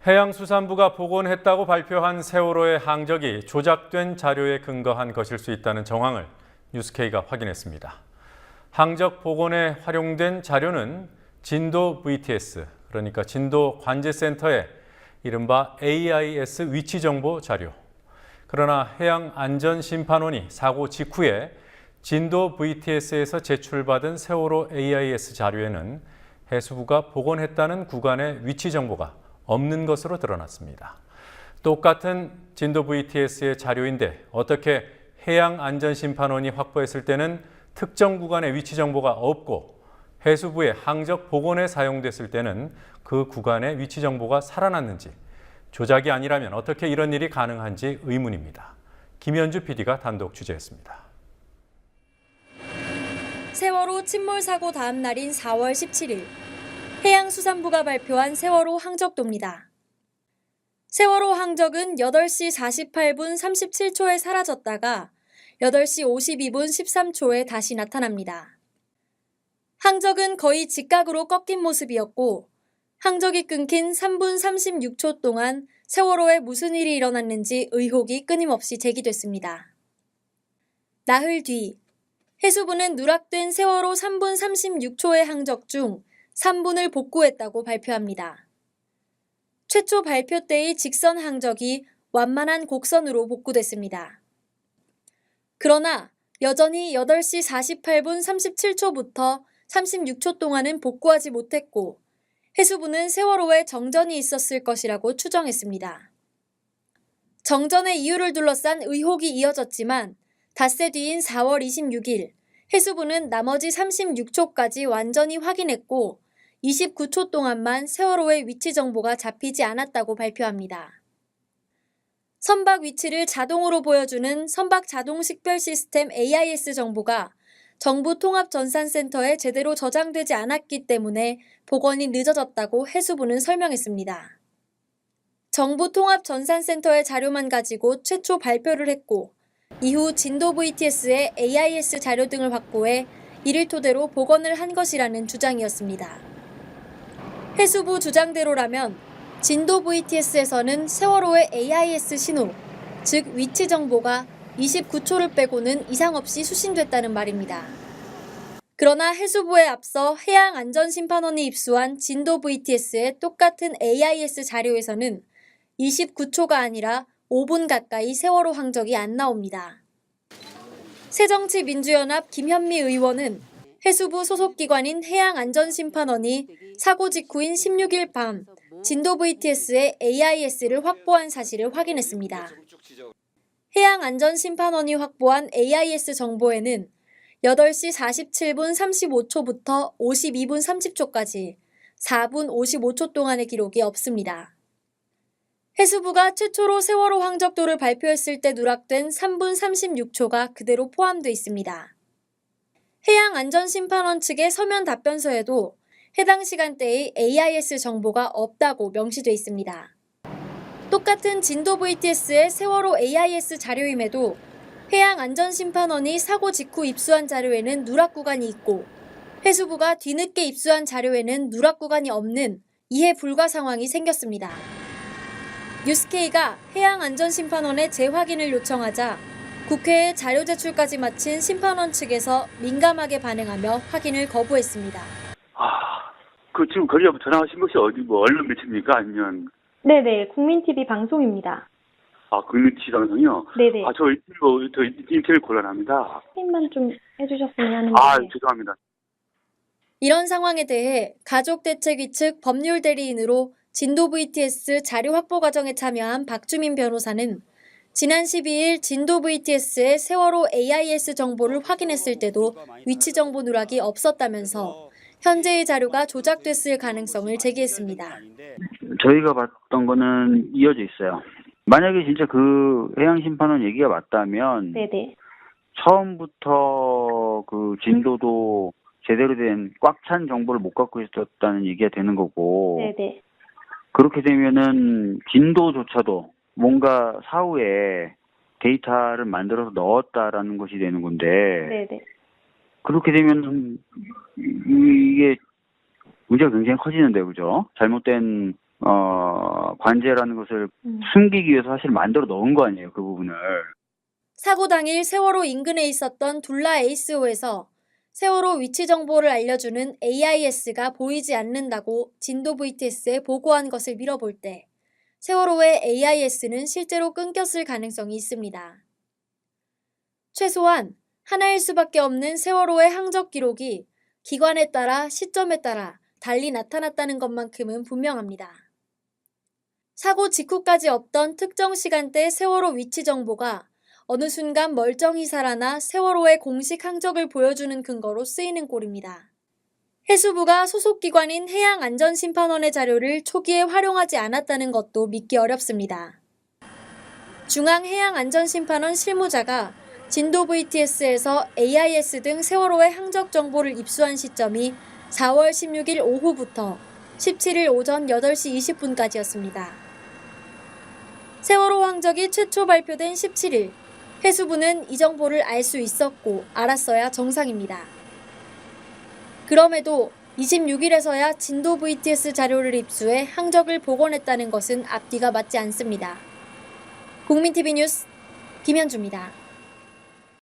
해양수산부가 복원했다고 발표한 세월호의 항적이 조작된 자료에 근거한 것일 수 있다는 정황을 뉴스K가 확인했습니다. 항적 복원에 활용된 자료는 진도 VTS, 그러니까 진도 관제센터의 이른바 AIS 위치정보 자료. 그러나 해양안전심판원이 사고 직후에 진도 VTS에서 제출받은 세월호 AIS 자료에는 해수부가 복원했다는 구간의 위치 정보가 없는 것으로 드러났습니다. 똑같은 진도 VTS의 자료인데 어떻게 해양안전심판원이 확보했을 때는 특정 구간의 위치 정보가 없고 해수부의 항적 복원에 사용됐을 때는 그 구간의 위치 정보가 살아났는지, 조작이 아니라면 어떻게 이런 일이 가능한지 의문입니다. 김현주 PD가 단독 취재했습니다. 세월호 침몰 사고 다음 날인 4월 17일, 해양수산부가 발표한 세월호 항적도입니다. 세월호 항적은 8시 48분 37초에 사라졌다가 8시 52분 13초에 다시 나타납니다. 항적은 거의 직각으로 꺾인 모습이었고, 항적이 끊긴 3분 36초 동안 세월호에 무슨 일이 일어났는지 의혹이 끊임없이 제기됐습니다. 나흘 뒤, 해수부는 누락된 세월호 3분 36초의 항적 중 3분을 복구했다고 발표합니다. 최초 발표 때의 직선 항적이 완만한 곡선으로 복구됐습니다. 그러나 여전히 8시 48분 37초부터 36초 동안은 복구하지 못했고, 해수부는 세월호에 정전이 있었을 것이라고 추정했습니다. 정전의 이유를 둘러싼 의혹이 이어졌지만 닷새 뒤인 4월 26일, 해수부는 나머지 36초까지 완전히 확인했고 29초 동안만 세월호의 위치 정보가 잡히지 않았다고 발표합니다. 선박 위치를 자동으로 보여주는 선박 자동 식별 시스템 AIS 정보가 정부 통합전산센터에 제대로 저장되지 않았기 때문에 복원이 늦어졌다고 해수부는 설명했습니다. 정부 통합전산센터의 자료만 가지고 최초 발표를 했고, 이후 진도 VTS의 AIS 자료 등을 확보해 이를 토대로 복원을 한 것이라는 주장이었습니다. 해수부 주장대로라면 진도 VTS에서는 세월호의 AIS 신호, 즉 위치 정보가 29초를 빼고는 이상 없이 수신됐다는 말입니다. 그러나 해수부에 앞서 해양안전심판원이 입수한 진도 VTS의 똑같은 AIS 자료에서는 29초가 아니라 5분 가까이 세월호 항적이 안 나옵니다. 새정치민주연합 김현미 의원은 해수부 소속기관인 해양안전심판원이 사고 직후인 16일 밤 진도 VTS의 AIS를 확보한 사실을 확인했습니다. 해양안전심판원이 확보한 AIS 정보에는 8시 47분 35초부터 52분 30초까지 4분 55초 동안의 기록이 없습니다. 해수부가 최초로 세월호 항적도를 발표했을 때 누락된 3분 36초가 그대로 포함되어 있습니다. 해양안전심판원 측의 서면 답변서에도 해당 시간대의 AIS 정보가 없다고 명시돼 있습니다. 똑같은 진도 VTS의 세월호 AIS 자료임에도 해양안전심판원이 사고 직후 입수한 자료에는 누락 구간이 있고, 해수부가 뒤늦게 입수한 자료에는 누락 구간이 없는 이해 불가 상황이 생겼습니다. 뉴스K가 해양안전심판원에 재확인을 요청하자 국회에 자료 제출까지 마친 심판원 측에서 민감하게 반응하며 확인을 거부했습니다. 지금 거기 전화하신 것이 어디 언론 매체입니까? 아니면? 네네, 국민TV 방송입니다. 국민TV 방송이요? 네네. 저 인터뷰 곤란합니다. 힘만 좀 해주셨으면 하는데. 죄송합니다. 이런 상황에 대해 가족대책위 측 법률대리인으로 진도 VTS 자료 확보 과정에 참여한 박주민 변호사는 지난 12일 진도 VTS의 세월호 AIS 정보를 확인했을 때도 위치 정보 누락이 없었다면서 현재의 자료가 조작됐을 가능성을 제기했습니다. 저희가 봤던 거는 이어져 있어요. 만약에 진짜 그 해양심판원 얘기가 맞다면 네네. 처음부터 그 진도도 제대로 된 꽉 찬 정보를 못 갖고 있었다는 얘기가 되는 거고, 네네. 그렇게 되면은 진도조차도 뭔가 사후에 데이터를 만들어서 넣었다라는 것이 되는 건데, 네네. 그렇게 되면 이게 문제가 굉장히 커지는데, 그죠? 잘못된 관제라는 것을 숨기기 위해서 사실 만들어 넣은 거 아니에요, 그 부분을. 사고 당일 세월호 인근에 있었던 둘라 에이스호에서 세월호 위치 정보를 알려주는 AIS가 보이지 않는다고 진도 VTS에 보고한 것을 미뤄볼 때 세월호의 AIS는 실제로 끊겼을 가능성이 있습니다. 최소한 하나일 수밖에 없는 세월호의 항적 기록이 기관에 따라 시점에 따라 달리 나타났다는 것만큼은 분명합니다. 사고 직후까지 없던 특정 시간대 세월호 위치 정보가 어느 순간 멀쩡히 살아나 세월호의 공식 항적을 보여주는 근거로 쓰이는 꼴입니다. 해수부가 소속 기관인 해양안전심판원의 자료를 초기에 활용하지 않았다는 것도 믿기 어렵습니다. 중앙해양안전심판원 실무자가 진도 VTS에서 AIS 등 세월호의 항적 정보를 입수한 시점이 4월 16일 오후부터 17일 오전 8시 20분까지였습니다. 세월호 항적이 최초 발표된 17일, 해수부는 이 정보를 알 수 있었고 알았어야 정상입니다. 그럼에도 26일에서야 진도 VTS 자료를 입수해 항적을 복원했다는 것은 앞뒤가 맞지 않습니다. 국민TV 뉴스 김현주입니다.